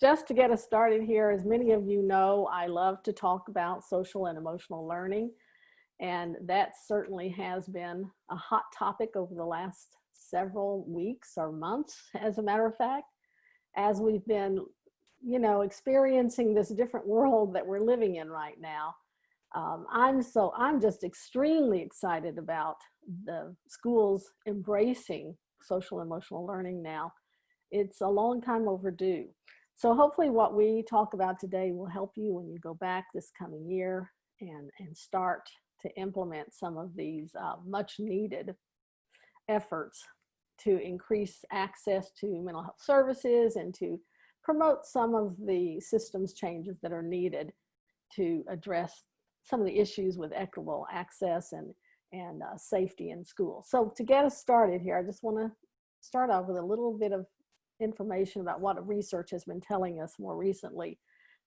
Just to get us started here, as many of you know, I love to talk about social and emotional learning, and that certainly has been a hot topic over the last several weeks or months, as a matter of fact, as we've been, experiencing this different world that we're living in right now. I'm just extremely excited about the schools embracing social emotional learning now. It's a long time overdue. So hopefully what we talk about today will help you when you go back this coming year and start to implement some of these much needed efforts to increase access to mental health services and to promote some of the systems changes that are needed to address some of the issues with equitable access and safety in school. So to get us started here, I just want to start off with a little bit of information about what research has been telling us more recently.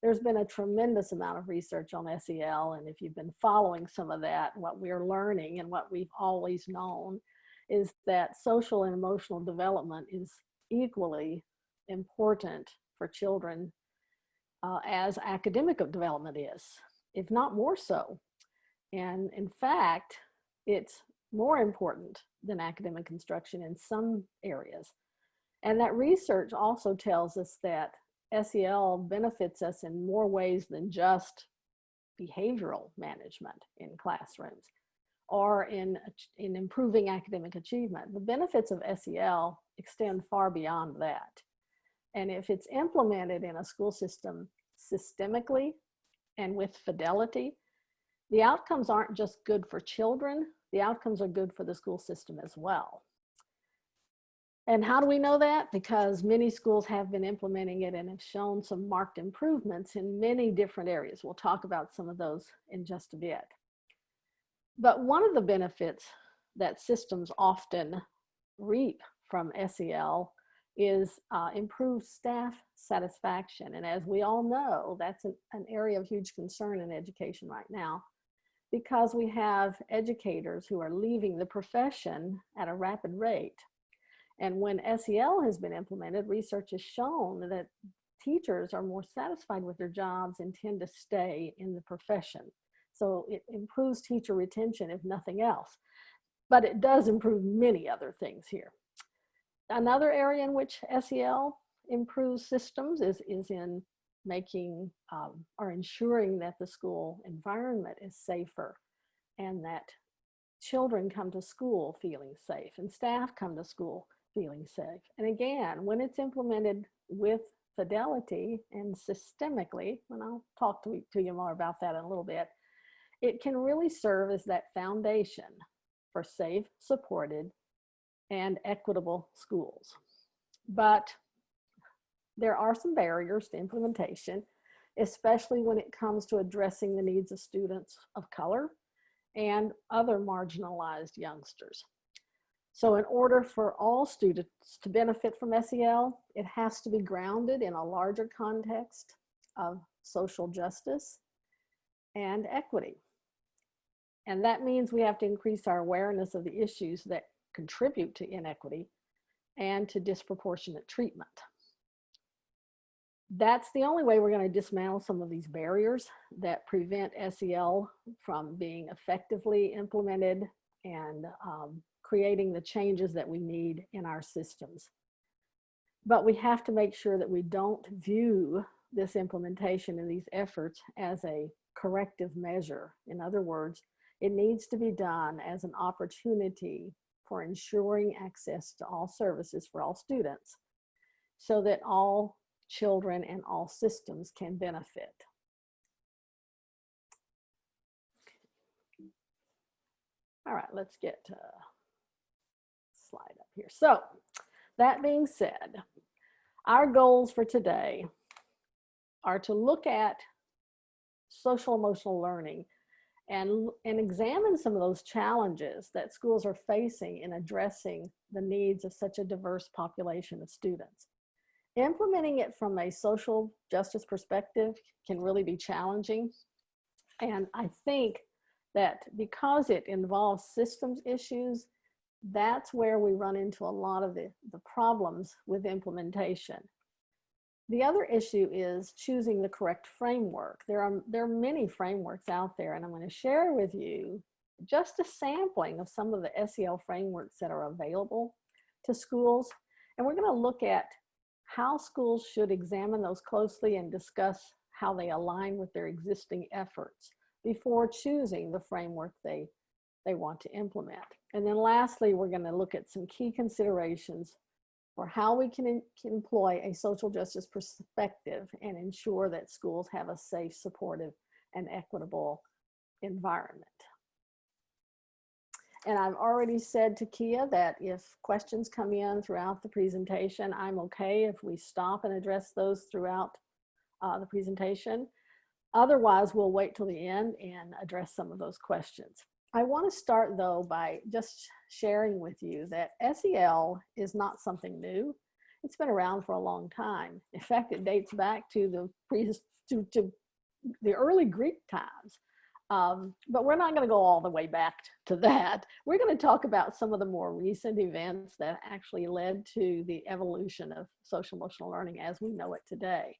There's been a tremendous amount of research on SEL, and if you've been following some of that, what we're learning and what we've always known is that social and emotional development is equally important for children as academic development is, if not more so. And in fact, it's more important than academic instruction in some areas. And that research also tells us that SEL benefits us in more ways than just behavioral management in classrooms or in improving academic achievement. The benefits of SEL extend far beyond that. And if it's implemented in a school system systemically and with fidelity, the outcomes aren't just good for children, the outcomes are good for the school system as well. And how do we know that? Because many schools have been implementing it and have shown some marked improvements in many different areas. We'll talk about some of those in just a bit. But one of the benefits that systems often reap from SEL is improved staff satisfaction. And as we all know, that's an area of huge concern in education right now, because we have educators who are leaving the profession at a rapid rate. And when SEL has been implemented, research has shown that teachers are more satisfied with their jobs and tend to stay in the profession. So it improves teacher retention, if nothing else. But it does improve many other things here. Another area in which SEL improves systems is in making or ensuring that the school environment is safer and that children come to school feeling safe and staff come to school feeling safe. And again, when it's implemented with fidelity and systemically, and I'll talk to you more about that in a little bit, it can really serve as that foundation for safe, supported, and equitable schools. But there are some barriers to implementation, especially when it comes to addressing the needs of students of color and other marginalized youngsters. So in order for all students to benefit from SEL, it has to be grounded in a larger context of social justice and equity. And that means we have to increase our awareness of the issues that contribute to inequity and to disproportionate treatment. That's the only way we're going to dismantle some of these barriers that prevent SEL from being effectively implemented and creating the changes that we need in our systems. But we have to make sure that we don't view this implementation and these efforts as a corrective measure. In other words, it needs to be done as an opportunity for ensuring access to all services for all students so that all children and all systems can benefit. All right, let's get a slide up here. So that being said, our goals for today are to look at social emotional learning and examine some of those challenges that schools are facing in addressing the needs of such a diverse population of students. Implementing it from a social justice perspective can really be challenging. And I think that because it involves systems issues, that's where we run into a lot of the problems with implementation. The other issue is choosing the correct framework. There are many frameworks out there, and I'm going to share with you just a sampling of some of the SEL frameworks that are available to schools. And we're going to look at how schools should examine those closely and discuss how they align with their existing efforts before choosing the framework they want to implement. And then lastly, we're going to look at some key considerations for how we can employ a social justice perspective and ensure that schools have a safe, supportive, and equitable environment. And I've already said to Kia that if questions come in throughout the presentation, I'm okay if we stop and address those throughout the presentation. Otherwise, we'll wait till the end and address some of those questions. I want to start though by just sharing with you that SEL is not something new. It's been around for a long time. In fact, it dates back to the early Greek times. But we're not going to go all the way back to that. We're going to talk about some of the more recent events that actually led to the evolution of social emotional learning as we know it today.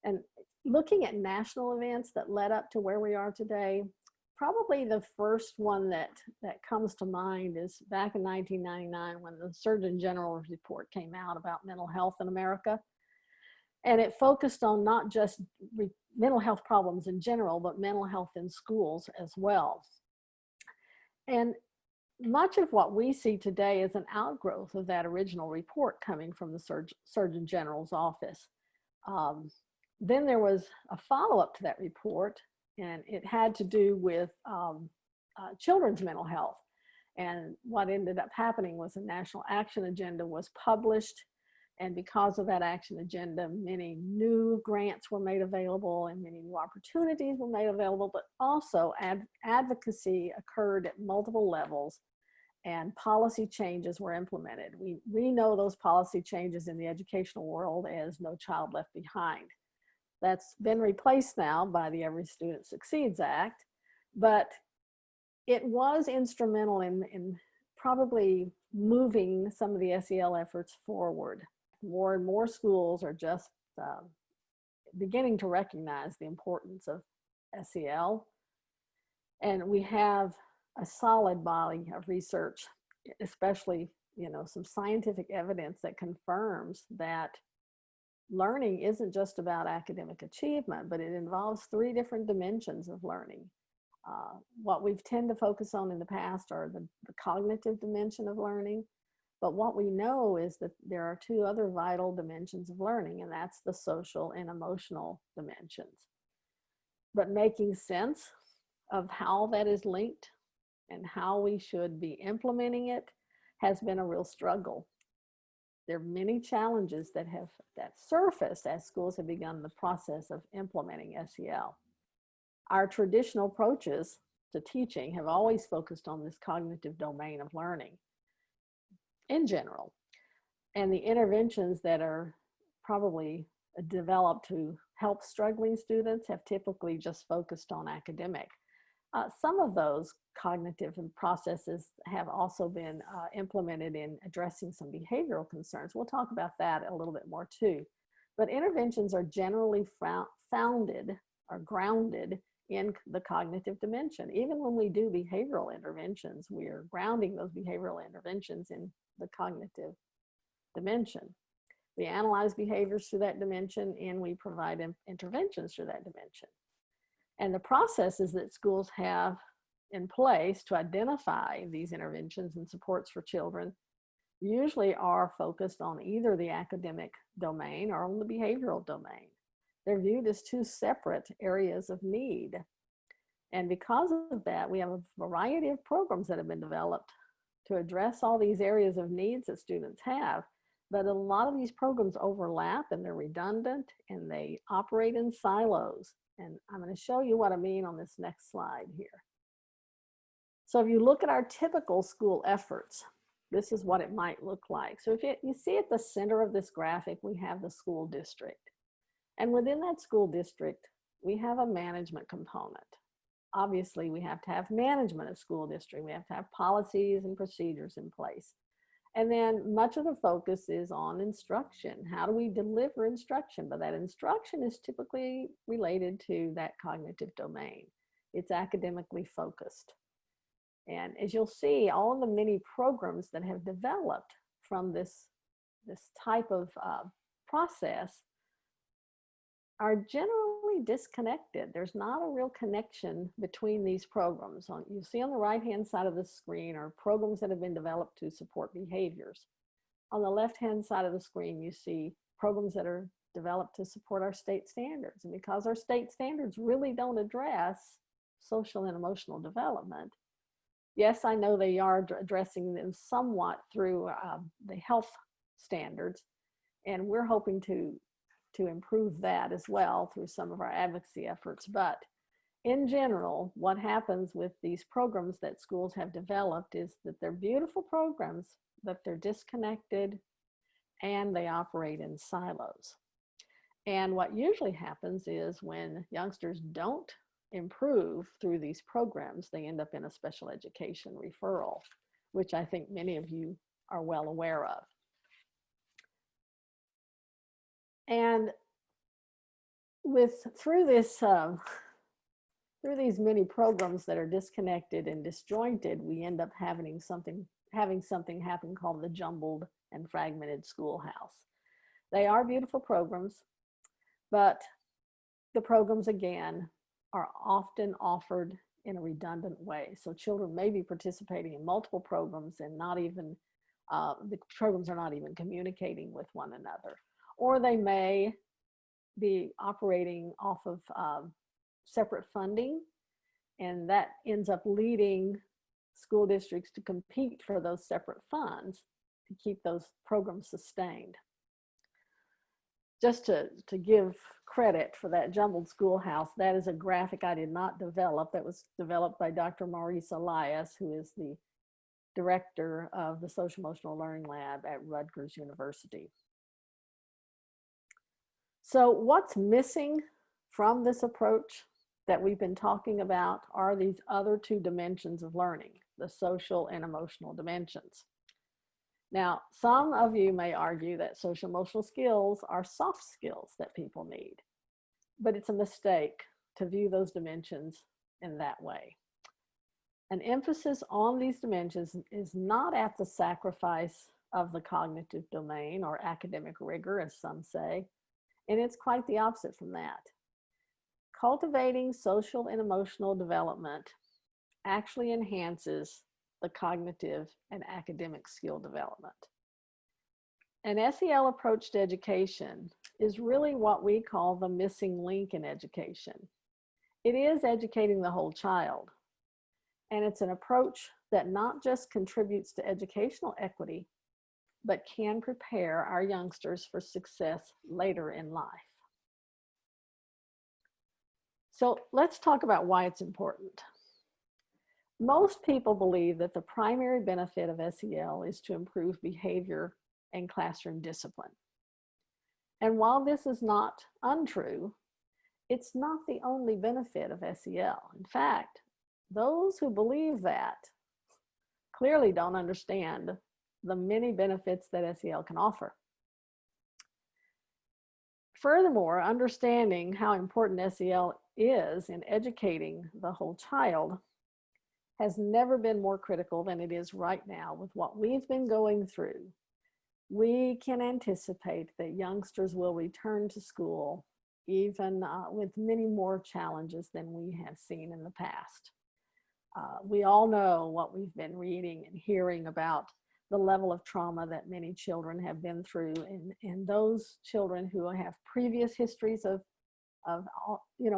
And looking at national events that led up to where we are today, probably the first one that comes to mind is back in 1999 when the Surgeon General's report came out about mental health in America. And it focused on not just mental health problems in general, but mental health in schools as well. And much of what we see today is an outgrowth of that original report coming from the Surgeon General's office. Then there was a follow-up to that report, and it had to do with children's mental health. And what ended up happening was a national action agenda was published. And because of that action agenda, many new grants were made available and many new opportunities were made available, but also advocacy occurred at multiple levels and policy changes were implemented. We know those policy changes in the educational world as No Child Left Behind. That's been replaced now by the Every Student Succeeds Act, but it was instrumental in probably moving some of the SEL efforts forward. More and more schools are just beginning to recognize the importance of SEL. And we have a solid body of research, especially, some scientific evidence that confirms that learning isn't just about academic achievement, but it involves 3 different dimensions of learning. What we've tend to focus on in the past are the cognitive dimension of learning. But what we know is that there are 2 other vital dimensions of learning, and that's the social and emotional dimensions. But making sense of how that is linked and how we should be implementing it has been a real struggle. There are many challenges that surfaced as schools have begun the process of implementing SEL. Our traditional approaches to teaching have always focused on this cognitive domain of learning in general. And the interventions that are probably developed to help struggling students have typically just focused on academic. Some of those cognitive processes have also been implemented in addressing some behavioral concerns. We'll talk about that a little bit more too. But interventions are generally founded or grounded in the cognitive dimension. Even when we do behavioral interventions, we are grounding those behavioral interventions in the cognitive dimension. We analyze behaviors through that dimension and we provide interventions through that dimension. And the processes that schools have in place to identify these interventions and supports for children usually are focused on either the academic domain or on the behavioral domain. They're viewed as 2 separate areas of need. And because of that, we have a variety of programs that have been developed to address all these areas of needs that students have. But a lot of these programs overlap and they're redundant and they operate in silos. And I'm going to show you what I mean on this next slide here. So if you look at our typical school efforts, this is what it might look like. So if you see at the center of this graphic, we have the school district. And within that school district, we have a management component. Obviously, we have to have management of school district. We have to have policies and procedures in place. And then much of the focus is on instruction. How do we deliver instruction? But that instruction is typically related to that cognitive domain. It's academically focused. And as you'll see, all of the many programs that have developed from this type of process are generally disconnected. There's not a real connection between these programs. You see on the right-hand side of the screen are programs that have been developed to support behaviors. On the left-hand side of the screen, you see programs that are developed to support our state standards. And because our state standards really don't address social and emotional development, yes, I know they are addressing them somewhat through the health standards, and we're hoping to improve that as well through some of our advocacy efforts. But in general, what happens with these programs that schools have developed is that they're beautiful programs, but they're disconnected and they operate in silos. And what usually happens is when youngsters don't improve through these programs, they end up in a special education referral, which I think many of you are well aware of. And through these many programs that are disconnected and disjointed, we end up having something happen called the jumbled and fragmented schoolhouse. They are beautiful programs, but the programs again are often offered in a redundant way. So children may be participating in multiple programs and not even the programs are not even communicating with one another. Or they may be operating off of separate funding, and that ends up leading school districts to compete for those separate funds to keep those programs sustained. Just to give credit for that jumbled schoolhouse, that is a graphic I did not develop. That was developed by Dr. Maurice Elias, who is the director of the Social Emotional Learning Lab at Rutgers University. So what's missing from this approach that we've been talking about are these other two dimensions of learning, the social and emotional dimensions. Now, some of you may argue that social emotional skills are soft skills that people need, but it's a mistake to view those dimensions in that way. An emphasis on these dimensions is not at the sacrifice of the cognitive domain or academic rigor, as some say, and it's quite the opposite from that. Cultivating social and emotional development actually enhances the cognitive and academic skill development. An SEL approach to education is really what we call the missing link in education. It is educating the whole child, and it's an approach that not just contributes to educational equity, but can prepare our youngsters for success later in life. So let's talk about why it's important. Most people believe that the primary benefit of SEL is to improve behavior and classroom discipline. And while this is not untrue, it's not the only benefit of SEL. In fact, those who believe that clearly don't understand the many benefits that SEL can offer. Furthermore, understanding how important SEL is in educating the whole child has never been more critical than it is right now. With what we've been going through, we can anticipate that youngsters will return to school even with many more challenges than we have seen in the past. We all know what we've been reading and hearing about the level of trauma that many children have been through, and those children who have previous histories of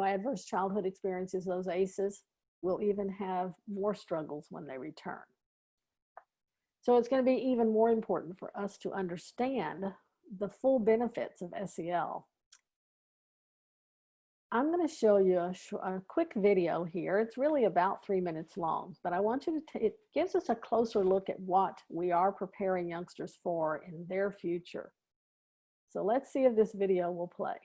adverse childhood experiences, those ACEs, will even have more struggles when they return. So it's going to be even more important for us to understand the full benefits of SEL. I'm going to show you a quick video here. It's really about 3 minutes long, but I want you to, it gives us a closer look at what we are preparing youngsters for in their future. So let's see if this video will play.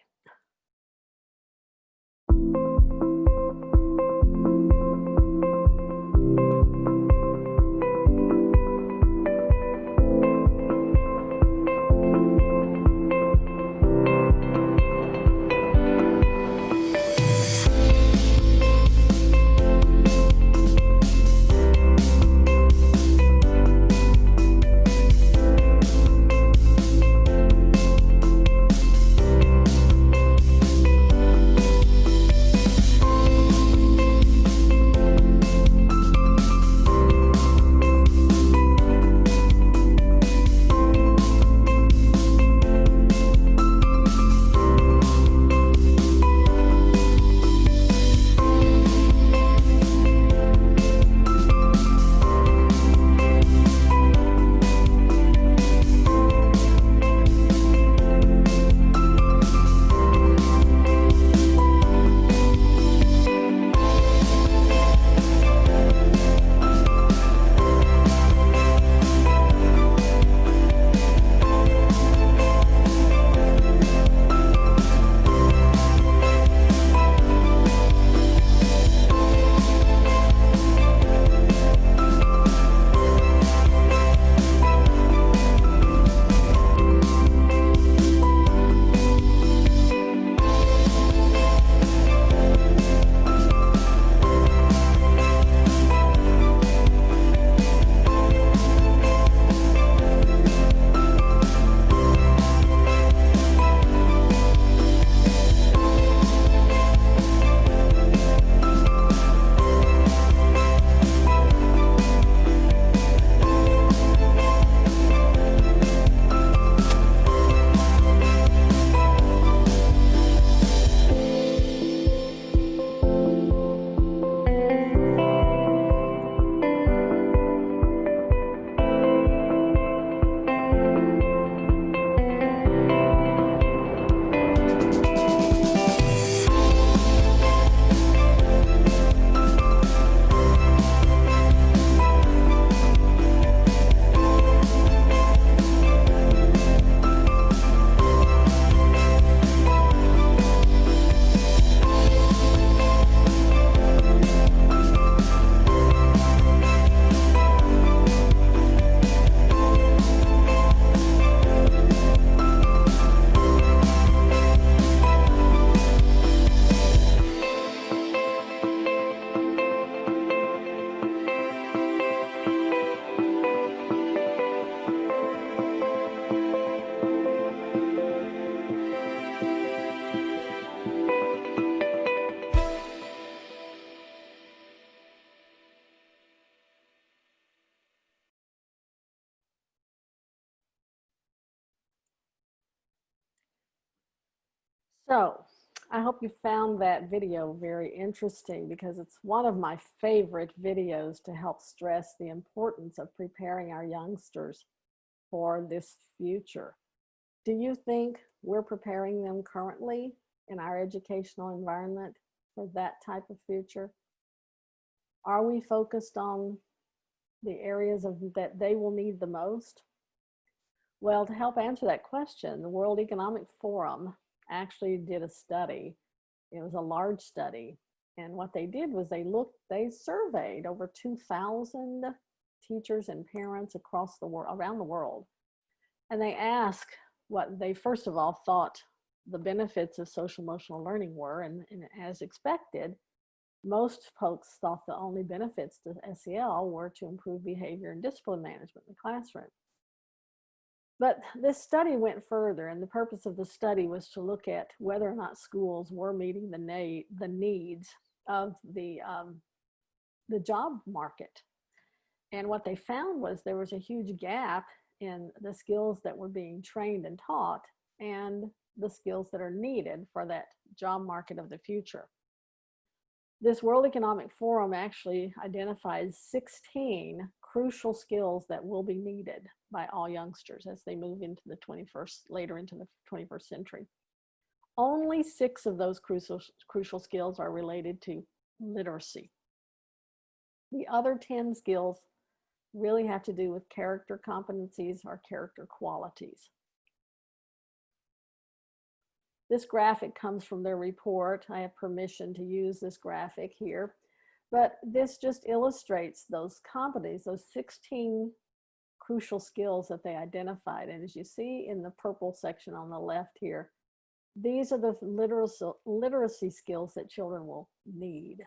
So I hope you found that video very interesting because it's one of my favorite videos to help stress the importance of preparing our youngsters for this future. Do you think we're preparing them currently in our educational environment for that type of future? Are we focused on the areas that they will need the most? Well, to help answer that question, the World Economic Forum actually did a study. It was a large study. And what they did was they surveyed over 2,000 teachers and parents across the world, around the world. And they asked what they first of all thought the benefits of social emotional learning were. And as expected, most folks thought the only benefits to SEL were to improve behavior and discipline management in the classroom. But this study went further, and the purpose of the study was to look at whether or not schools were meeting the needs of the job market. And what they found was there was a huge gap in the skills that were being trained and taught and the skills that are needed for that job market of the future. This World Economic Forum actually identifies 16 crucial skills that will be needed by all youngsters as they move into the later into the 21st century. Only 6 of those crucial skills are related to literacy. The other 10 skills really have to do with character competencies or character qualities. This graphic comes from their report. I have permission to use this graphic here, but this just illustrates those competencies, those 16 crucial skills that they identified. And as you see in the purple section on the left here, these are the literacy skills that children will need.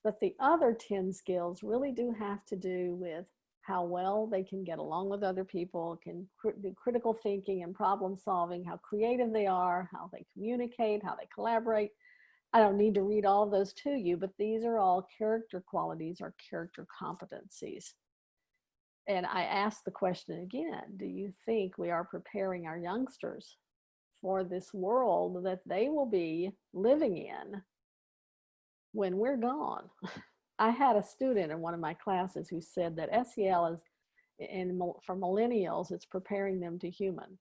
But the other 10 skills really do have to do with how well they can get along with other people, can do critical thinking and problem solving, how creative they are, how they communicate, how they collaborate. I don't need to read all of those to you, but these are all character qualities or character competencies. And I ask the question again, do you think we are preparing our youngsters for this world that they will be living in when we're gone? I had a student in one of my classes who said that SEL is, for millennials, it's preparing them to human.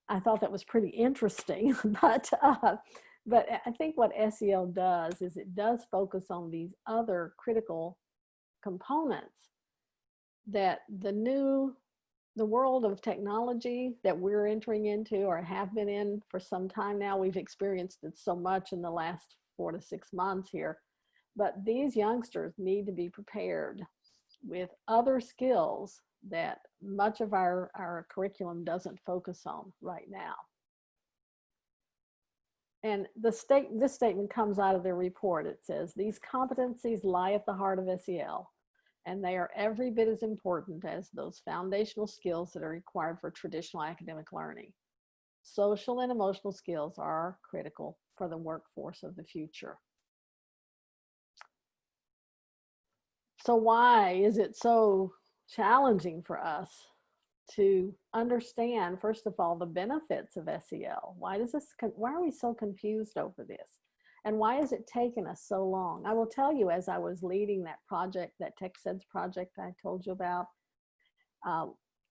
I thought that was pretty interesting, but I think what SEL does is it does focus on these other critical components that the world of technology that we're entering into or have been in for some time now. We've experienced it so much in the last 4 to 6 months here. But these youngsters need to be prepared with other skills that much of our curriculum doesn't focus on right now. And this statement comes out of their report. It says, these competencies lie at the heart of SEL, and they are every bit as important as those foundational skills that are required for traditional academic learning. Social and emotional skills are critical for the workforce of the future. So why is it so challenging for us to understand, first of all, the benefits of SEL? Why are we so confused over this? And why has it taken us so long? I will tell you, as I was leading that project, that TechSense project I told you about,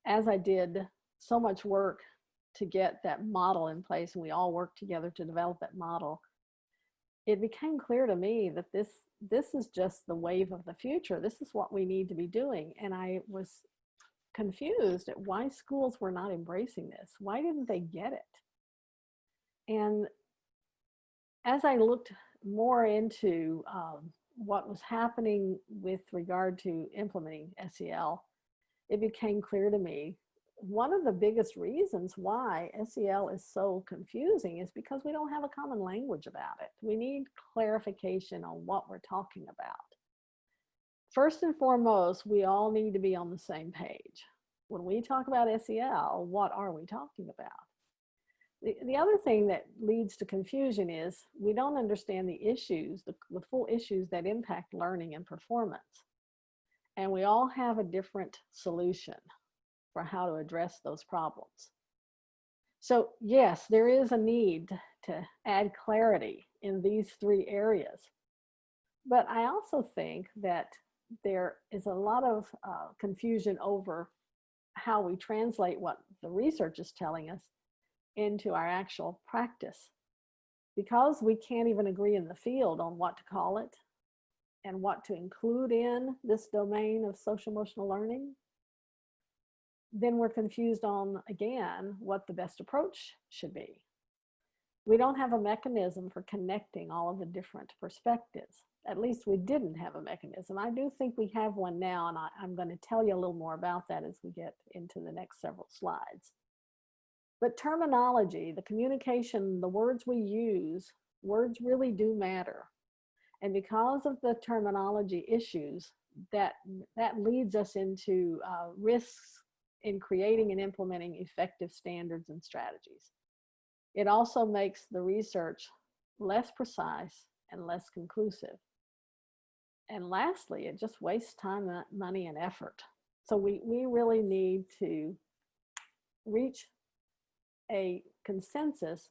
as I did so much work to get that model in place, and we all worked together to develop that model, it became clear to me that this is just the wave of the future. This is what we need to be doing. And I was confused at why schools were not embracing this. Why didn't they get it? And as I looked more into what was happening with regard to implementing SEL, it became clear to me one of the biggest reasons why SEL is so confusing is because we don't have a common language about it. We need clarification on what we're talking about. First and foremost, we all need to be on the same page. When we talk about SEL, what are we talking about? The other thing that leads to confusion is we don't understand the issues, the full issues that impact learning and performance. And we all have a different solution for how to address those problems. So yes, there is a need to add clarity in these three areas. But I also think that there is a lot of confusion over how we translate what the research is telling us into our actual practice. Because we can't even agree in the field on what to call it and what to include in this domain of social emotional learning, then we're confused on, again, what the best approach should be. We don't have a mechanism for connecting all of the different perspectives. At least we didn't have a mechanism. I do think we have one now, and I'm going to tell you a little more about that as we get into the next several slides. But terminology, the communication, the words we use, words really do matter. And because of the terminology issues, that leads us into risks in creating and implementing effective standards and strategies. It also makes the research less precise and less conclusive. And lastly, it just wastes time, money, and effort. So we really need to reach a consensus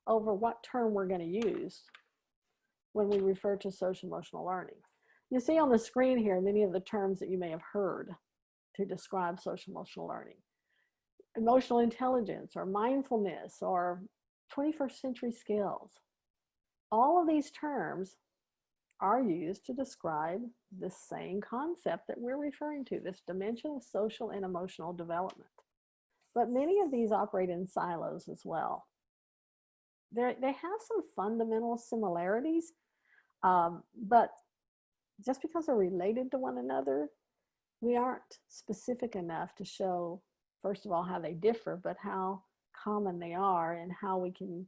over what term we're going to use when we refer to social emotional learning. You see on the screen here many of the terms that you may have heard to describe social emotional learning. Emotional intelligence, or mindfulness, or 21st century skills. All of these terms are used to describe the same concept that we're referring to, this dimension of social and emotional development. But many of these operate in silos as well. They have some fundamental similarities, but just because they're related to one another, we aren't specific enough to show, first of all, how they differ, but how common they are and how we can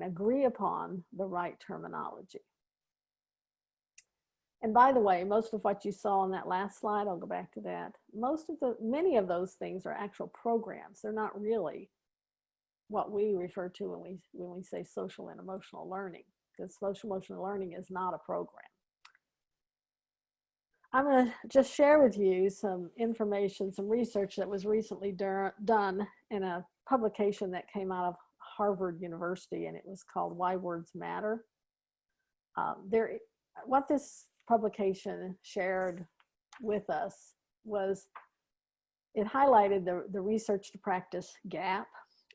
agree upon the right terminology. And by the way, most of what you saw on that last slide, I'll go back to that, many of those things are actual programs. They're not really what we refer to when we say social and emotional learning, because social emotional learning is not a program. I'm going to just share with you some information, some research that was recently done in a publication that came out of Harvard University, and it was called Why Words Matter. What this publication shared with us was it highlighted the research to practice gap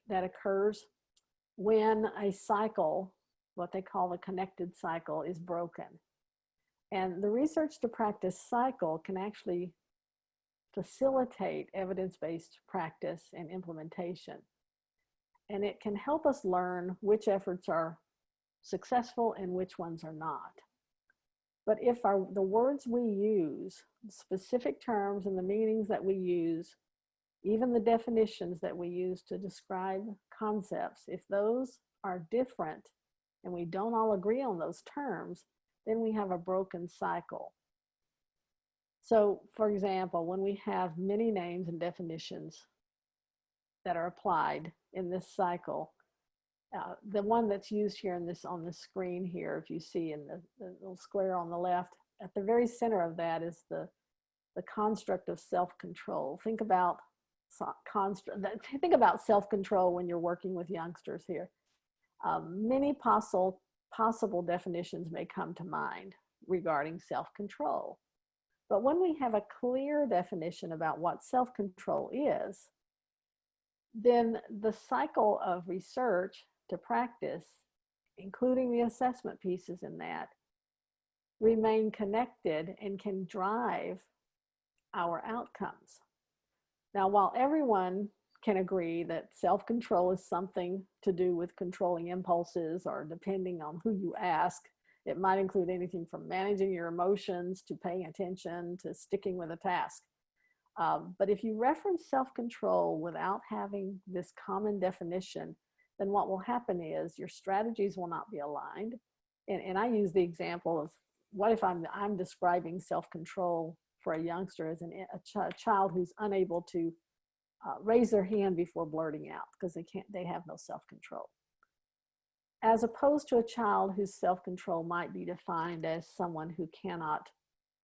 that occurs when a cycle, what they call the connected cycle, is broken. And the research to practice cycle can actually facilitate evidence-based practice and implementation. And it can help us learn which efforts are successful and which ones are not. But if the words we use, specific terms and the meanings that we use, even the definitions that we use to describe concepts, if those are different and we don't all agree on those terms, then we have a broken cycle. So, for example, when we have many names and definitions that are applied in this cycle, the one that's used here on the screen here, if you see in the little square on the left, at the very center of that is the construct of self-control. Think about self-control when you're working with youngsters here. Many possible definitions may come to mind regarding self-control. But when we have a clear definition about what self-control is, then the cycle of research to practice, including the assessment pieces in that, remain connected and can drive our outcomes. Now, while everyone can agree that self-control is something to do with controlling impulses, or depending on who you ask, it might include anything from managing your emotions to paying attention to sticking with a task. But if you reference self-control without having this common definition, then what will happen is your strategies will not be aligned. And I use the example of, what if I'm describing self-control for a youngster as a child who's unable to raise their hand before blurting out because they have no self-control, as opposed to a child whose self-control might be defined as someone who cannot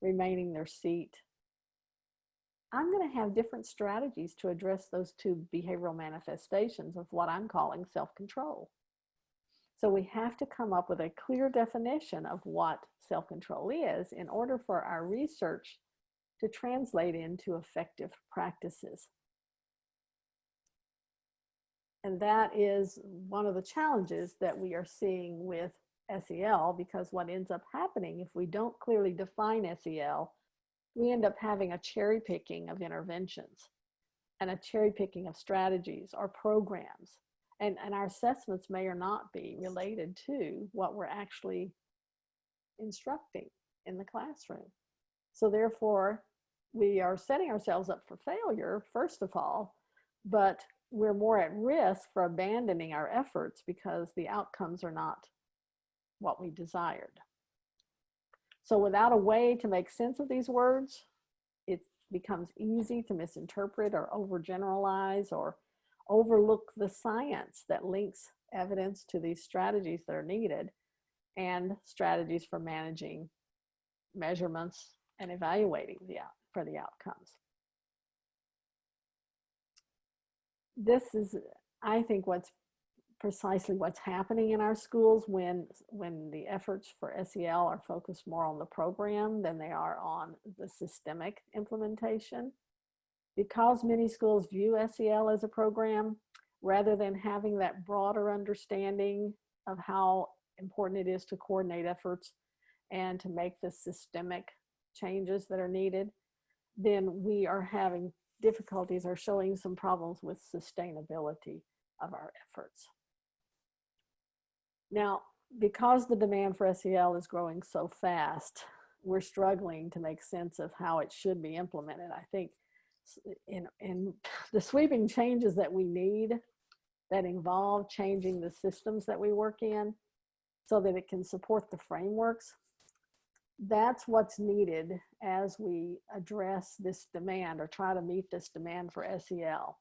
remain in their seat. I'm going to have different strategies to address those two behavioral manifestations of what I'm calling self-control. So we have to come up with a clear definition of what self-control is in order for our research to translate into effective practices. And that is one of the challenges that we are seeing with SEL, because what ends up happening if we don't clearly define SEL, we end up having a cherry picking of interventions and a cherry picking of strategies or programs. And our assessments may or not be related to what we're actually instructing in the classroom. So therefore, we are setting ourselves up for failure, first of all, but we're more at risk for abandoning our efforts because the outcomes are not what we desired. So without a way to make sense of these words, it becomes easy to misinterpret or overgeneralize or overlook the science that links evidence to these strategies that are needed and strategies for managing measurements and evaluating for the outcomes. This is, I think, precisely what's happening in our schools when the efforts for SEL are focused more on the program than they are on the systemic implementation. Because many schools view SEL as a program, rather than having that broader understanding of how important it is to coordinate efforts and to make the systemic changes that are needed, then we are having difficulties or showing some problems with sustainability of our efforts. Now, because the demand for SEL is growing so fast, we're struggling to make sense of how it should be implemented. I think in the sweeping changes that we need that involve changing the systems that we work in so that it can support the frameworks, that's what's needed as we address this demand or try to meet this demand for SEL.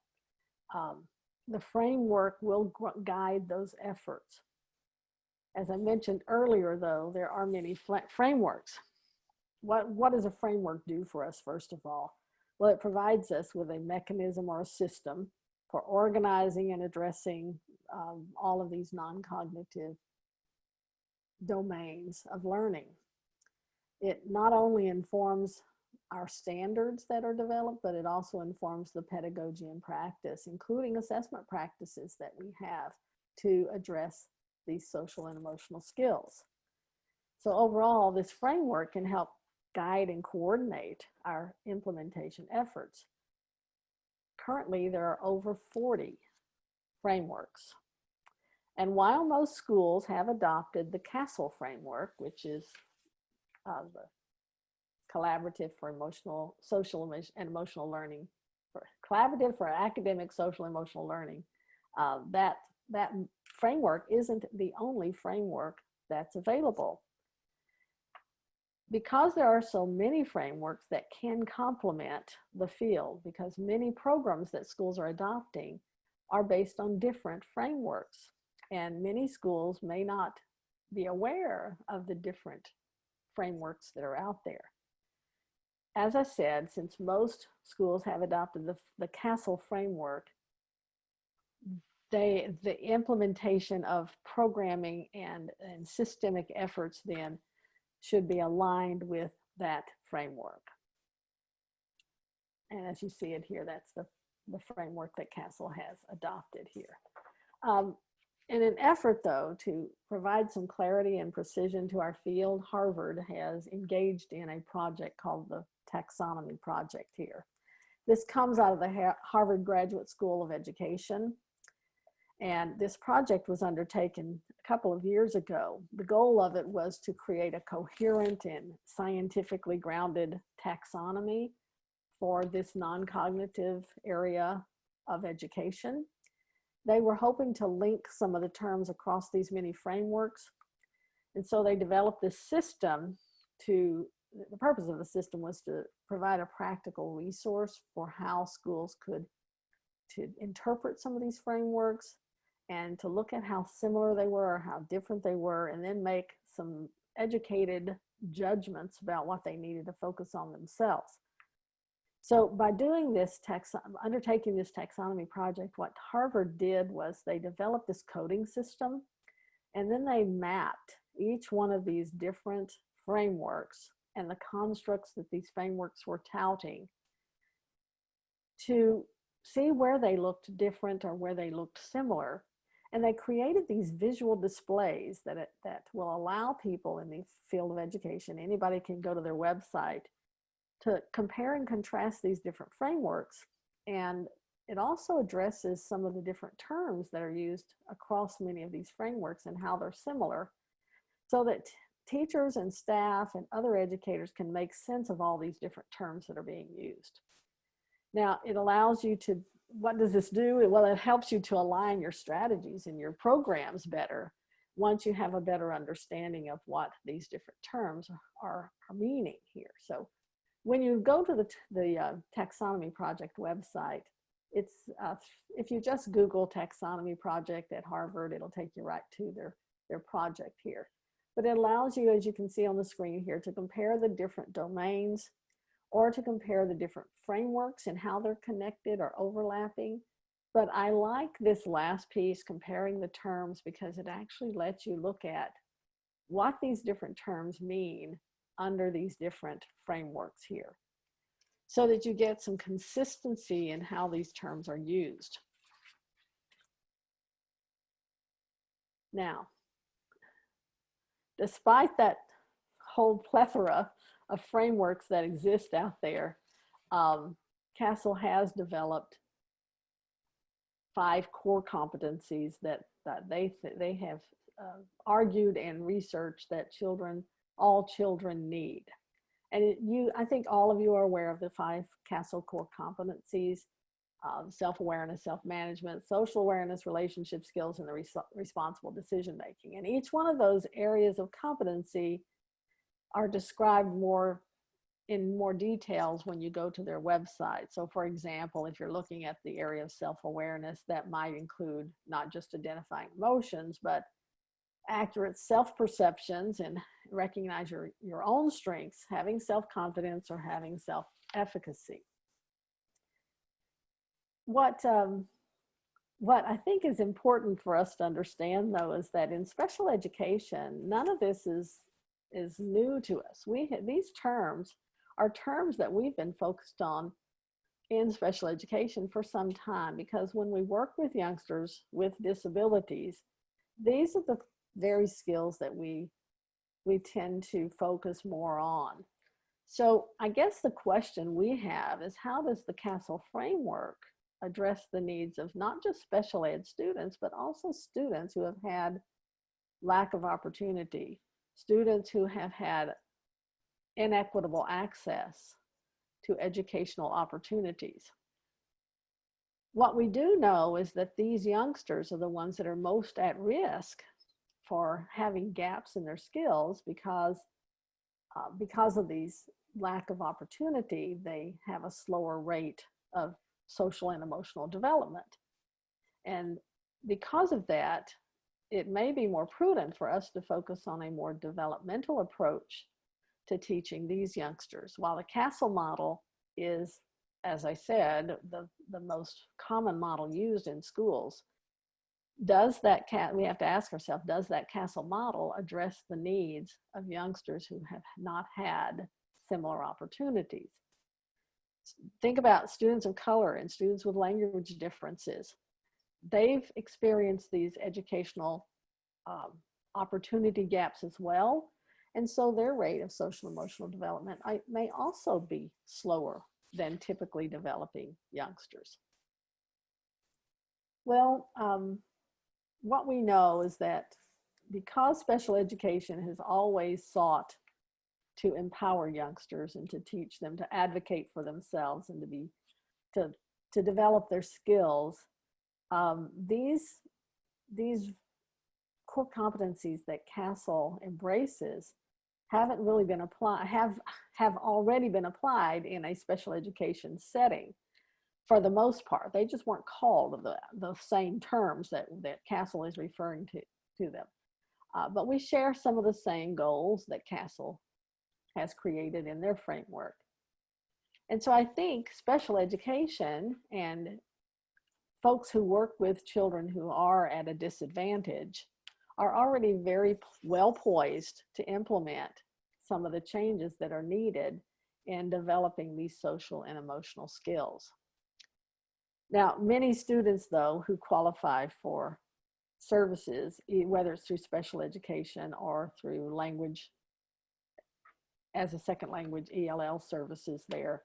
The framework will guide those efforts. As I mentioned earlier, though, there are many frameworks. What does a framework do for us, first of all? Well, it provides us with a mechanism or a system for organizing and addressing all of these non-cognitive domains of learning. It not only informs our standards that are developed, but it also informs the pedagogy and practice, including assessment practices that we have to address these social and emotional skills. So overall, this framework can help guide and coordinate our implementation efforts. Currently, there are over 40 frameworks. And while most schools have adopted the CASEL framework, which is the Collaborative for Social and Emotional Learning, Collaborative for Academic, Social, and Emotional Learning, that framework isn't the only framework that's available. Because there are so many frameworks that can complement the field, because many programs that schools are adopting are based on different frameworks, and many schools may not be aware of the different frameworks that are out there. As I said, since most schools have adopted the CASEL framework, the implementation of programming and systemic efforts then should be aligned with that framework. And as you see it here, that's the framework that CASEL has adopted here. In an effort, though, to provide some clarity and precision to our field, Harvard has engaged in a project called the Taxonomy Project here. This comes out of the Harvard Graduate School of Education. And this project was undertaken a couple of years ago. The goal of it was to create a coherent and scientifically grounded taxonomy for this non-cognitive area of education. They were hoping to link some of the terms across these many frameworks. And so they developed this system the purpose of the system was to provide a practical resource for how schools could interpret some of these frameworks and to look at how similar they were or how different they were, and then make some educated judgments about what they needed to focus on themselves. So by doing this undertaking this taxonomy project, what Harvard did was they developed this coding system And then they mapped each one of these different frameworks and the constructs that these frameworks were touting to see where they looked different or where they looked similar. And they created these visual displays that will allow people in the field of education, anybody can go to their website, to compare and contrast these different frameworks. And it also addresses some of the different terms that are used across many of these frameworks and how they're similar, so that teachers and staff and other educators can make sense of all these different terms that are being used. Now, it allows you to, what does this do? Well, it helps you to align your strategies and your programs better once you have a better understanding of what these different terms are meaning here. So when you go to the Taxonomy Project website, it's if you just Google Taxonomy Project at Harvard, it'll take you right to their project here. But it allows you, as you can see on the screen here, to compare the different domains or to compare the different frameworks and how they're connected or overlapping. But I like this last piece, comparing the terms, because it actually lets you look at what these different terms mean under these different frameworks here, so that you get some consistency in how these terms are used. Now, despite that whole plethora of frameworks that exist out there, CASEL has developed 5 core competencies that they have argued and researched that all children need. And I think all of you are aware of the 5 CASEL core competencies: self-awareness, self-management, social awareness, relationship skills, and the responsible decision-making. And each one of those areas of competency are described in more details when you go to their website. So for example, if you're looking at the area of self-awareness, that might include not just identifying emotions, but accurate self-perceptions and recognize your own strengths, having self-confidence, or having self-efficacy. What I think is important for us to understand, though, is that in special education, none of this is new to us. These terms are terms that we've been focused on in special education for some time, because when we work with youngsters with disabilities, these are the very skills that we tend to focus more on. So I guess the question we have is, how does the CASEL framework address the needs of not just special ed students, but also students who have had lack of opportunity, students who have had inequitable access to educational opportunities? What we do know is that these youngsters are the ones that are most at risk for having gaps in their skills, because of these lack of opportunity, they have a slower rate of social and emotional development. And because of that, it may be more prudent for us to focus on a more developmental approach to teaching these youngsters. While the CASEL model is, as I said, the most common model used in schools, we have to ask ourselves, does that CASEL model address the needs of youngsters who have not had similar opportunities? Think about students of color and students with language differences. They've experienced these educational opportunity gaps as well. And so their rate of social emotional development may also be slower than typically developing youngsters. Well, what we know is that because special education has always sought to empower youngsters and to teach them to advocate for themselves and to develop their skills, these core competencies that CASEL embraces haven't really been applied, have already been applied in a special education setting for the most part. They just weren't called the same terms that CASEL is referring to them. But we share some of the same goals that CASEL has created in their framework. And so I think special education and folks who work with children who are at a disadvantage are already very well poised to implement some of the changes that are needed in developing these social and emotional skills. Now, many students, though, who qualify for services, whether it's through special education or through language as a second language, ELL services there,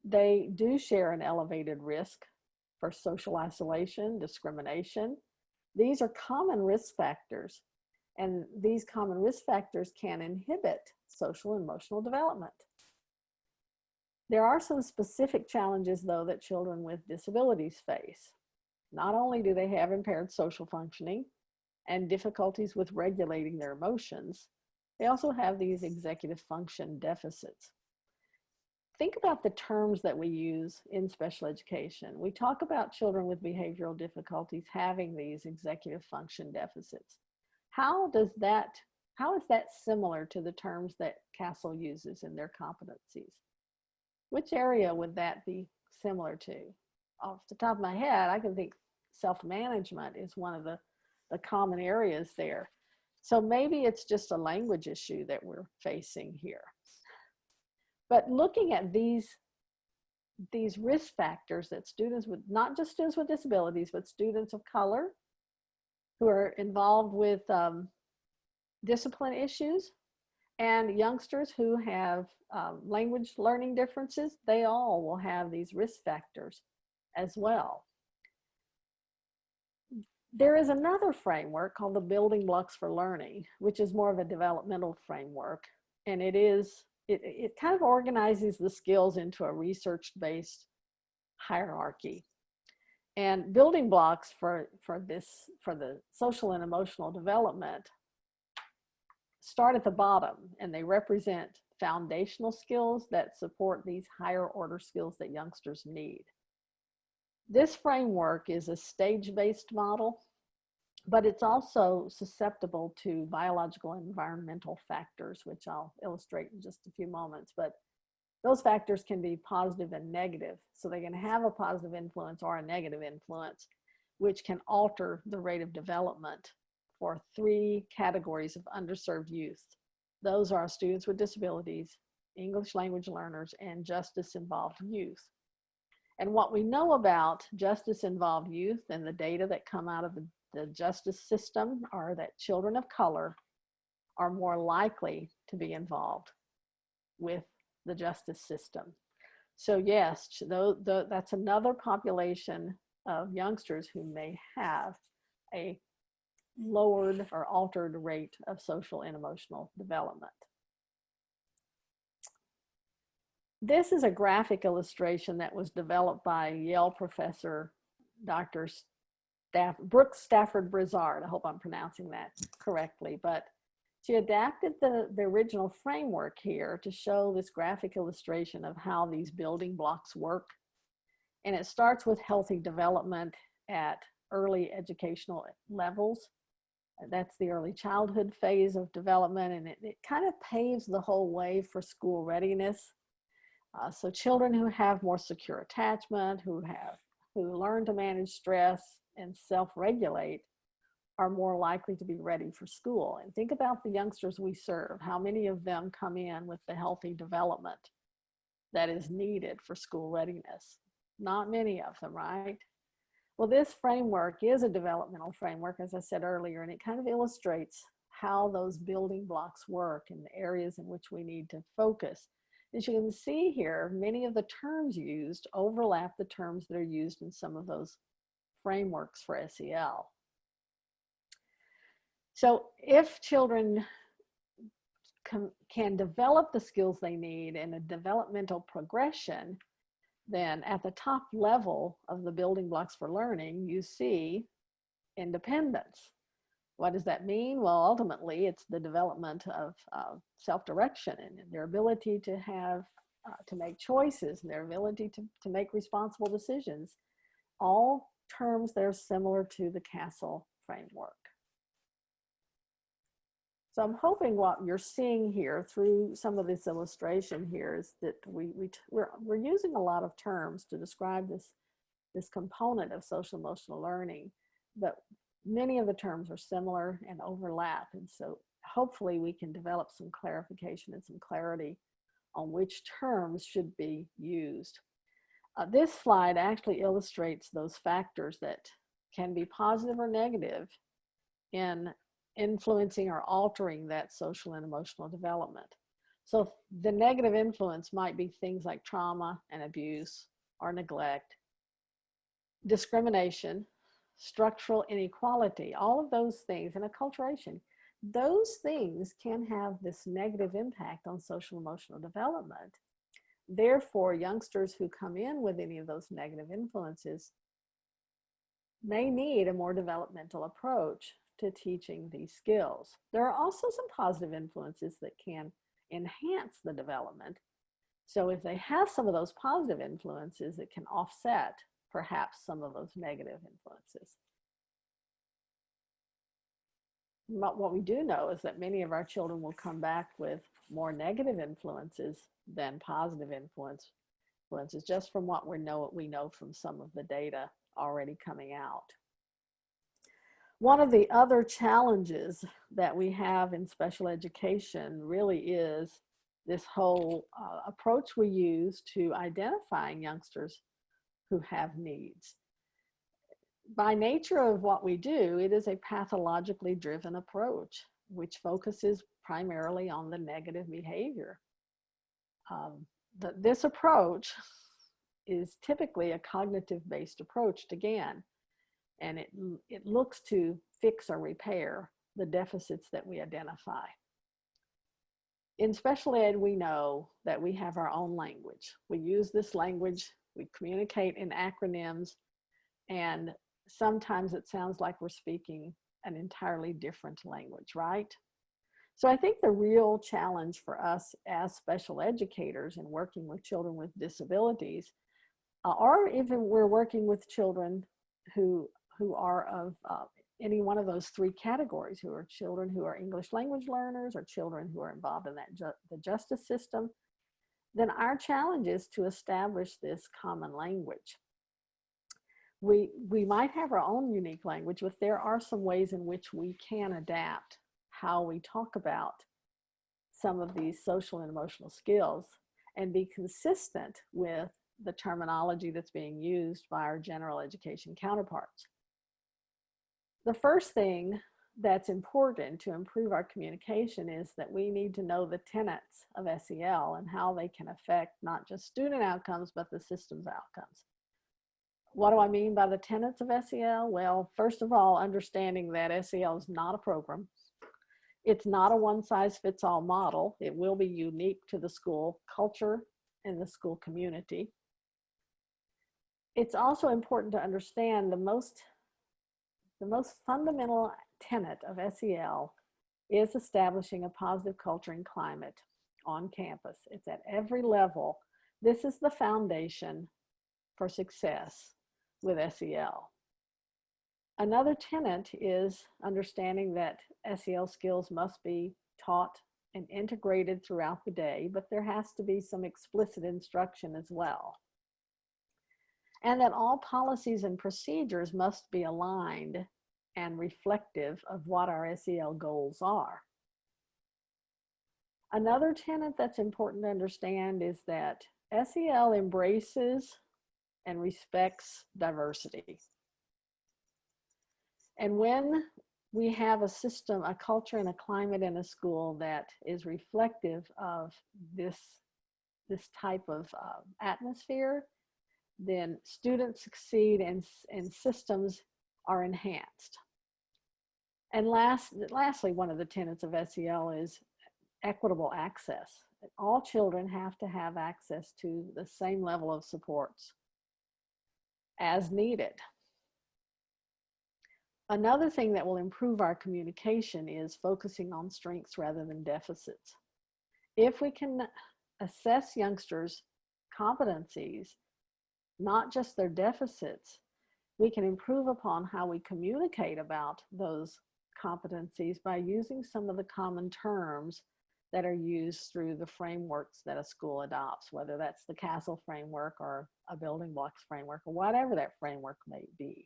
they do share an elevated risk for social isolation, discrimination. These are common risk factors, and these common risk factors can inhibit social and emotional development. There are some specific challenges, though, that children with disabilities face. Not only do they have impaired social functioning and difficulties with regulating their emotions, they also have these executive function deficits. Think about the terms that we use in special education. We talk about children with behavioral difficulties having these executive function deficits. How is that similar to the terms that CASEL uses in their competencies? Which area would that be similar to? Off the top of my head, I can think self-management is one of the common areas there. So maybe it's just a language issue that we're facing here. But looking at these risk factors that students with, not just students with disabilities, but students of color who are involved with discipline issues, and youngsters who have language learning differences, they all will have these risk factors as well. There is another framework called the Building Blocks for Learning, which is more of a developmental framework, and it kind of organizes the skills into a research-based hierarchy. And building blocks for the social and emotional development start at the bottom, and they represent foundational skills that support these higher order skills that youngsters need. This framework is a stage-based model, but it's also susceptible to biological and environmental factors, which I'll illustrate in just a few moments. But those factors can be positive and negative. So they can have a positive influence or a negative influence, which can alter the rate of development for 3 categories of underserved youth. Those are students with disabilities, English language learners, and justice-involved youth. And what we know about justice-involved youth and the data that come out of the justice system are that children of color are more likely to be involved with the justice system. So yes, that's another population of youngsters who may have a lowered or altered rate of social and emotional development. This is a graphic illustration that was developed by Yale professor Dr. Brooke Stafford Brizard. I hope I'm pronouncing that correctly, but she adapted the original framework here to show this graphic illustration of how these building blocks work. And it starts with healthy development at early educational levels. That's the early childhood phase of development, and it kind of paves the whole way for school readiness. So children who have more secure attachment, who learn to manage stress and self-regulate, are more likely to be ready for school. And think about the youngsters we serve. How many of them come in with the healthy development that is needed for school readiness? Not many of them, right? Well, this framework is a developmental framework, as I said earlier, and it kind of illustrates how those building blocks work and the areas in which we need to focus. As you can see here, many of the terms used overlap the terms that are used in some of those frameworks for SEL. So if children can develop the skills they need in a developmental progression, then at the top level of the building blocks for learning, you see independence. What does that mean? Well, ultimately, it's the development of self-direction and their ability to have, to make choices, and their ability to make responsible decisions. All terms that are similar to the CASEL framework. So I'm hoping what you're seeing here through some of this illustration here is that we're using a lot of terms to describe this component of social emotional learning, but many of the terms are similar and overlap. And so hopefully we can develop some clarification and some clarity on which terms should be used. This slide actually illustrates those factors that can be positive or negative in influencing or altering that social and emotional development. So the negative influence might be things like trauma and abuse or neglect, discrimination, structural inequality, all of those things, and acculturation. Those things can have this negative impact on social emotional development. Therefore, youngsters who come in with any of those negative influences may need a more developmental approach to teaching these skills. There are also some positive influences that can enhance the development. So if they have some of those positive influences, it can offset perhaps some of those negative influences. But what we do know is that many of our children will come back with more negative influences than positive influences, just from what we know from some of the data already coming out. One of the other challenges that we have in special education really is this whole approach we use to identifying youngsters who have needs. By nature of what we do, it is a pathologically driven approach, which focuses primarily on the negative behavior. This approach is typically a cognitive-based approach again, and it looks to fix or repair the deficits that we identify. In special ed, we know that we have our own language. We use this language, we communicate in acronyms, and sometimes it sounds like we're speaking an entirely different language, right? So I think the real challenge for us as special educators in working with children with disabilities, or even we're working with children who are of any one of those three categories, who are children who are English language learners or children who are involved in the justice system, then our challenge is to establish this common language. We might have our own unique language, but there are some ways in which we can adapt how we talk about some of these social and emotional skills and be consistent with the terminology that's being used by our general education counterparts. The first thing that's important to improve our communication is that we need to know the tenets of SEL and how they can affect not just student outcomes, but the system's outcomes. What do I mean by the tenets of SEL? Well, first of all, understanding that SEL is not a program. It's not a one-size-fits-all model. It will be unique to the school culture and the school community. It's also important to understand the most fundamental tenet of SEL is establishing a positive culture and climate on campus. It's at every level. This is the foundation for success with SEL. Another tenet is understanding that SEL skills must be taught and integrated throughout the day, but there has to be some explicit instruction as well. And that all policies and procedures must be aligned and reflective of what our SEL goals are. Another tenet that's important to understand is that SEL embraces and respects diversity. And when we have a system, a culture, and a climate in a school that is reflective of this type of atmosphere, then students succeed and systems are enhanced. And lastly, one of the tenets of SEL is equitable access. All children have to have access to the same level of supports as needed. Another thing that will improve our communication is focusing on strengths rather than deficits. If we can assess youngsters' competencies, not just their deficits, we can improve upon how we communicate about those competencies by using some of the common terms that are used through the frameworks that a school adopts, whether that's the CASEL framework or a building blocks framework or whatever that framework may be.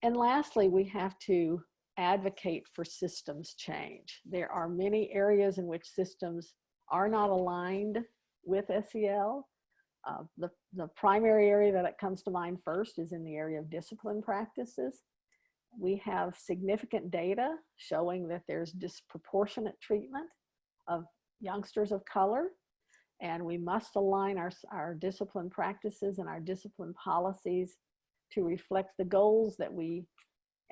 And lastly, we have to advocate for systems change. There are many areas in which systems are not aligned with SEL. The primary area that comes to mind first is in the area of discipline practices. We have significant data showing that there's disproportionate treatment of youngsters of color, and we must align our discipline practices and our discipline policies to reflect the goals that we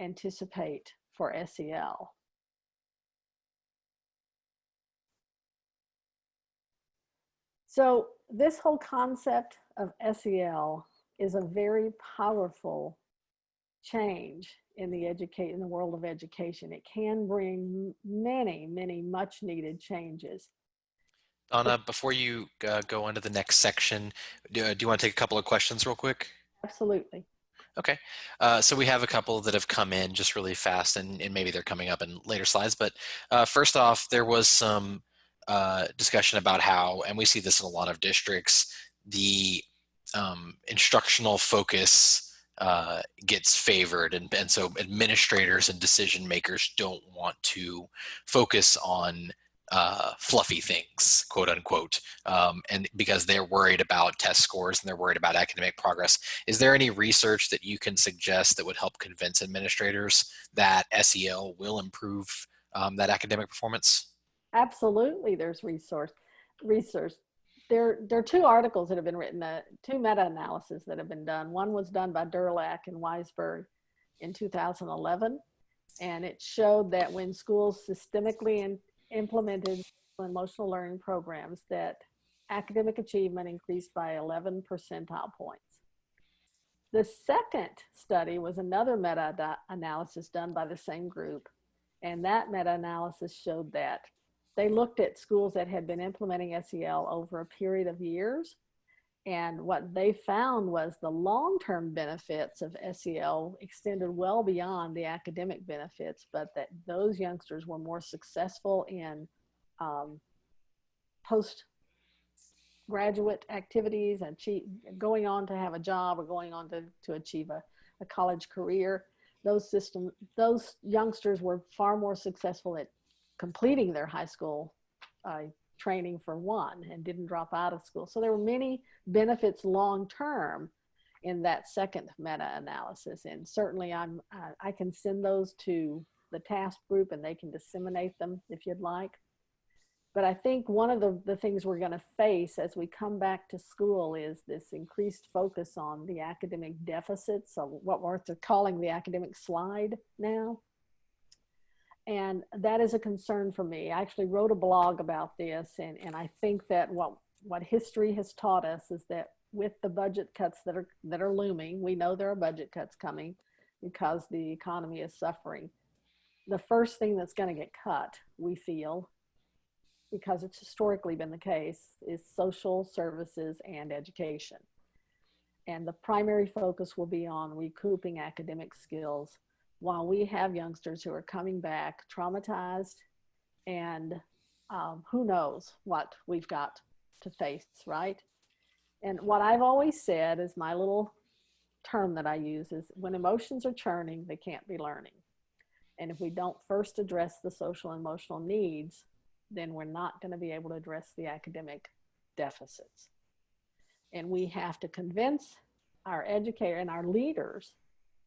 anticipate for SEL. So this whole concept of SEL is a very powerful change in the world of education. It can bring many, many much needed changes. Donna, before you go on to the next section, do you want to take a couple of questions real quick? Absolutely. Okay, so we have a couple that have come in just really fast, and maybe they're coming up in later slides. But first off, there was some discussion about how, and we see this in a lot of districts, the instructional focus gets favored, and so administrators and decision makers don't want to focus on fluffy things, quote unquote, and because they're worried about test scores and they're worried about academic progress. Is there any research that you can suggest that would help convince administrators that SEL will improve that academic performance? Absolutely, there's research. There are two articles that have been written, two meta-analyses that have been done. One was done by Durlak and Weisberg in 2011, and it showed that when schools systemically implemented emotional learning programs, that academic achievement increased by 11 percentile points. The second study was another meta-analysis done by the same group, and that meta-analysis showed that they looked at schools that had been implementing SEL over a period of years, and what they found was the long-term benefits of SEL extended well beyond the academic benefits, but that those youngsters were more successful in postgraduate activities and going on to have a job or going on to achieve a college career. Those youngsters were far more successful at completing their high school training for one, and didn't drop out of school. So there were many benefits long-term in that second meta-analysis. And certainly I can send those to the task group and they can disseminate them if you'd like. But I think one of the things we're going to face as we come back to school is this increased focus on the academic deficits, of what we're calling the academic slide now. And that is a concern for me. I actually wrote a blog about this, and I think that what history has taught us is that with the budget cuts that are looming, we know there are budget cuts coming because the economy is suffering. The first thing that's going to get cut, we feel, because it's historically been the case, is social services and education. And the primary focus will be on recouping academic skills while we have youngsters who are coming back traumatized, and who knows what we've got to face, right? And what I've always said is, my little term that I use is, when emotions are churning, they can't be learning. And if we don't first address the social and emotional needs, then we're not going to be able to address the academic deficits. And we have to convince our educator and our leaders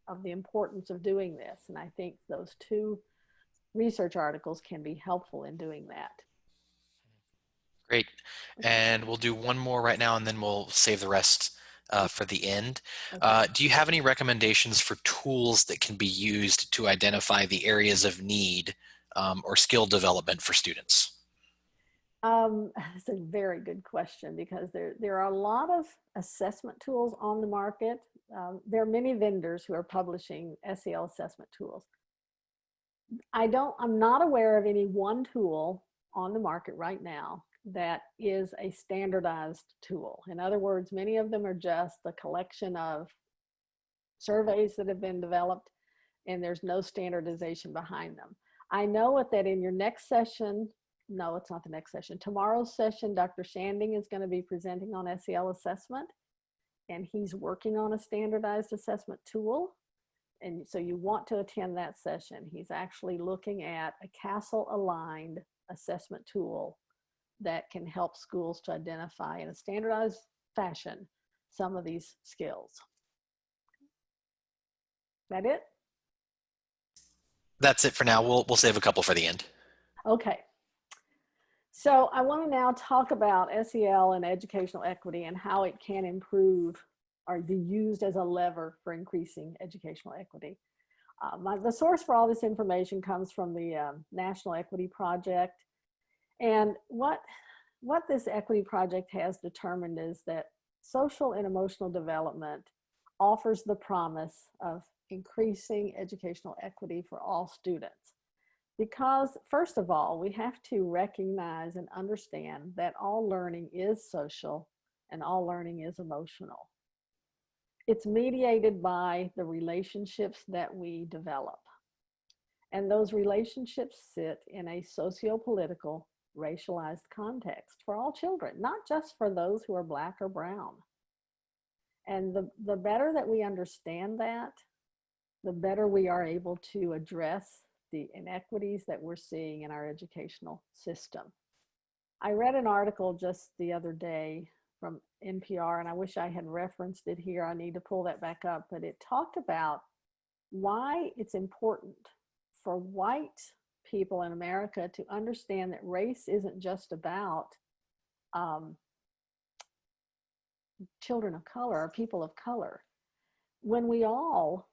of the importance of doing this. And I think those two research articles can be helpful in doing that. Great. And we'll do one more right now, and then we'll save the rest for the end. Okay. Do you have any recommendations for tools that can be used to identify the areas of need or skill development for students? That's a very good question, because there are a lot of assessment tools on the market. There are many vendors who are publishing SEL assessment tools. I'm not aware of any one tool on the market right now that is a standardized tool. In other words, many of them are just a collection of surveys that have been developed, and there's no standardization behind them. I know that in your next session, no, it's not the next session, tomorrow's session, Dr. Shanding is going to be presenting on SEL assessment, and he's working on a standardized assessment tool. And so you want to attend that session. He's actually looking at a CASEL aligned assessment tool that can help schools to identify in a standardized fashion some of these skills. That it? That's it for now. We'll save a couple for the end. Okay. So I want to now talk about SEL and educational equity and how it can improve or be used as a lever for increasing educational equity. The source for all this information comes from the National Equity Project. And what this equity project has determined is that social and emotional development offers the promise of increasing educational equity for all students. Because first of all, we have to recognize and understand that all learning is social and all learning is emotional. It's mediated by the relationships that we develop. And those relationships sit in a socio-political, racialized context for all children, not just for those who are Black or brown. And the better that we understand that, the better we are able to address the inequities that we're seeing in our educational system. I read an article just the other day from NPR, and I wish I had referenced it here. I need to pull that back up, but it talked about why it's important for white people in America to understand that race isn't just about children of color or people of color. When we all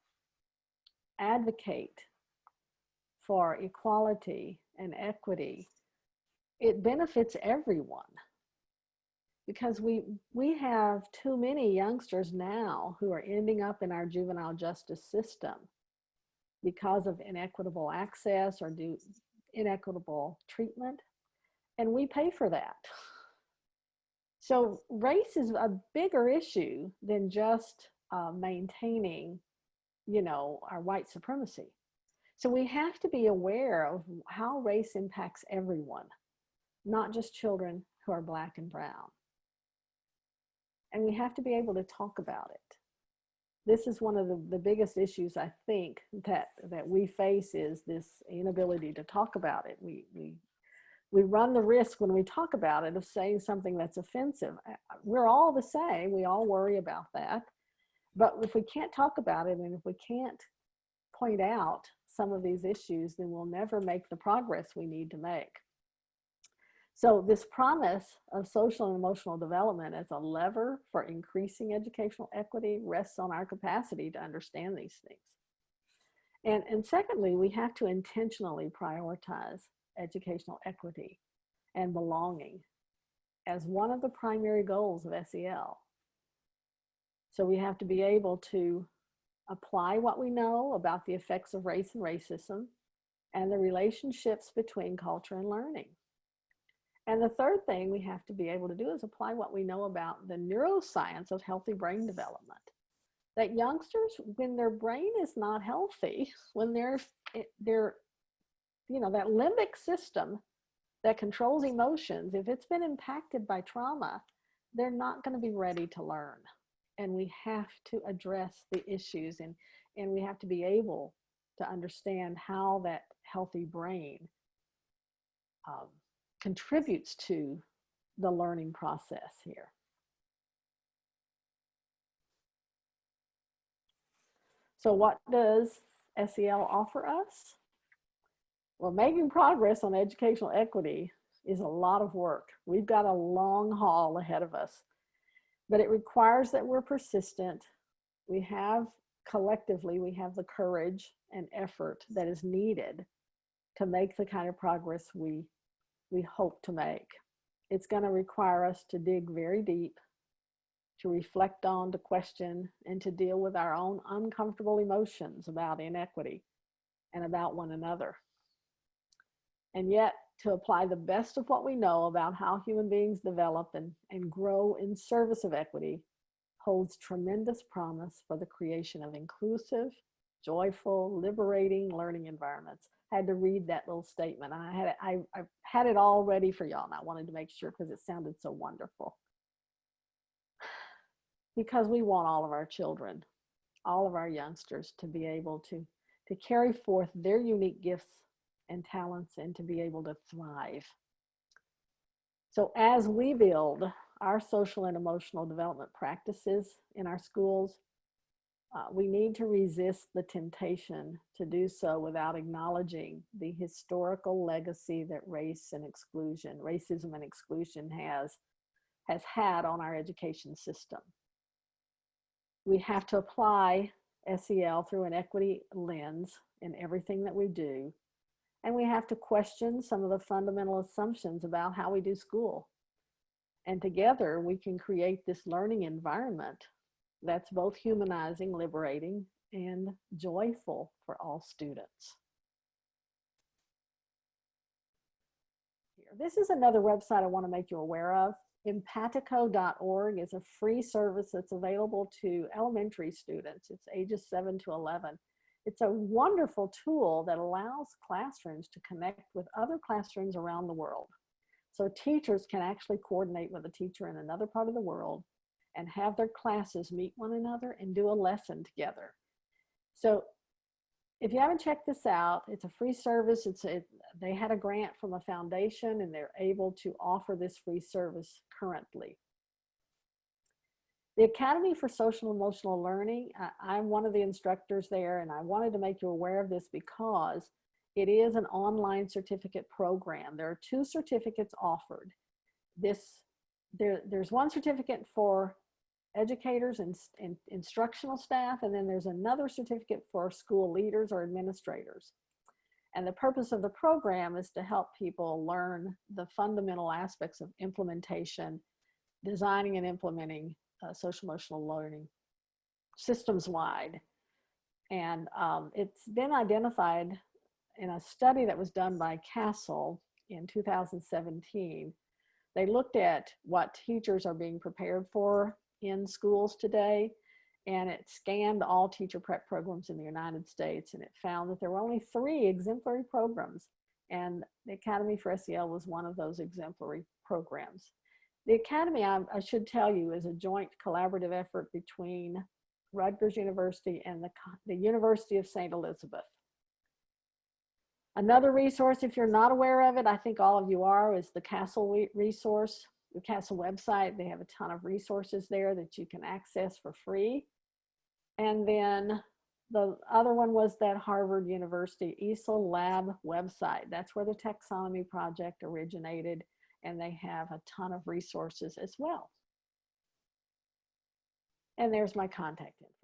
advocate for equality and equity, it benefits everyone. Because we have too many youngsters now who are ending up in our juvenile justice system because of inequitable access or inequitable treatment, and we pay for that. So race is a bigger issue than just maintaining, our white supremacy. So we have to be aware of how race impacts everyone, not just children who are Black and brown. And we have to be able to talk about it. This is one of the biggest issues I think that we face, is this inability to talk about it. We run the risk when we talk about it of saying something that's offensive. We're all the same. We all worry about that. But if we can't talk about it, and if we can't point out some of these issues, then we'll never make the progress we need to make. So this promise of social and emotional development as a lever for increasing educational equity rests on our capacity to understand these things. And secondly, we have to intentionally prioritize educational equity and belonging as one of the primary goals of SEL. So we have to be able to apply what we know about the effects of race and racism and the relationships between culture and learning. And the third thing we have to be able to do is apply what we know about the neuroscience of healthy brain development. That youngsters, when their brain is not healthy, when they're that limbic system that controls emotions, if it's been impacted by trauma, they're not going to be ready to learn. And we have to address the issues, and we have to be able to understand how that healthy brain contributes to the learning process here. So what does SEL offer us? Well, making progress on educational equity is a lot of work. We've got a long haul ahead of us, but it requires that we're persistent. Collectively, we have the courage and effort that is needed to make the kind of progress we hope to make. It's going to require us to dig very deep, to reflect on, to question, and to deal with our own uncomfortable emotions about inequity and about one another. And yet, to apply the best of what we know about how human beings develop and grow in service of equity holds tremendous promise for the creation of inclusive, joyful, liberating learning environments. I had to read that little statement. I had it all ready for y'all, and I wanted to make sure because it sounded so wonderful. Because we want all of our children all of our youngsters to be able to carry forth their unique gifts and talents and to be able to thrive. So as we build our social and emotional development practices in our schools, we need to resist the temptation to do so without acknowledging the historical legacy that racism and exclusion has had on our education system. We have to apply SEL through an equity lens in everything that we do. And we have to question some of the fundamental assumptions about how we do school. And together we can create this learning environment that's both humanizing, liberating, and joyful for all students. This is another website I want to make you aware of. Empatico.org is a free service that's available to elementary students. It's ages 7 to 11. It's a wonderful tool that allows classrooms to connect with other classrooms around the world. So teachers can actually coordinate with a teacher in another part of the world and have their classes meet one another and do a lesson together. So if you haven't checked this out, it's a free service. They had a grant from a foundation and they're able to offer this free service currently. The Academy for Social and Emotional Learning, I'm one of the instructors there, and I wanted to make you aware of this because it is an online certificate program. There are 2 certificates offered. There's one certificate for educators and instructional staff, and then there's another certificate for school leaders or administrators. And the purpose of the program is to help people learn the fundamental aspects of implementation, designing and implementing social emotional learning systems-wide. And it's been identified in a study that was done by CASEL in 2017. They looked at what teachers are being prepared for in schools today, and it scanned all teacher prep programs in the United States, and it found that there were only 3 exemplary programs, and the Academy for SEL was one of those exemplary programs. The Academy, I should tell you, is a joint collaborative effort between Rutgers University and the University of St. Elizabeth. Another resource, if you're not aware of it, I think all of you are, is the CASEL resource, the CASEL website. They have a ton of resources there that you can access for free. And then the other one was that Harvard University ESEL Lab website. That's where the taxonomy project originated, and they have a ton of resources as well. And there's my contact info.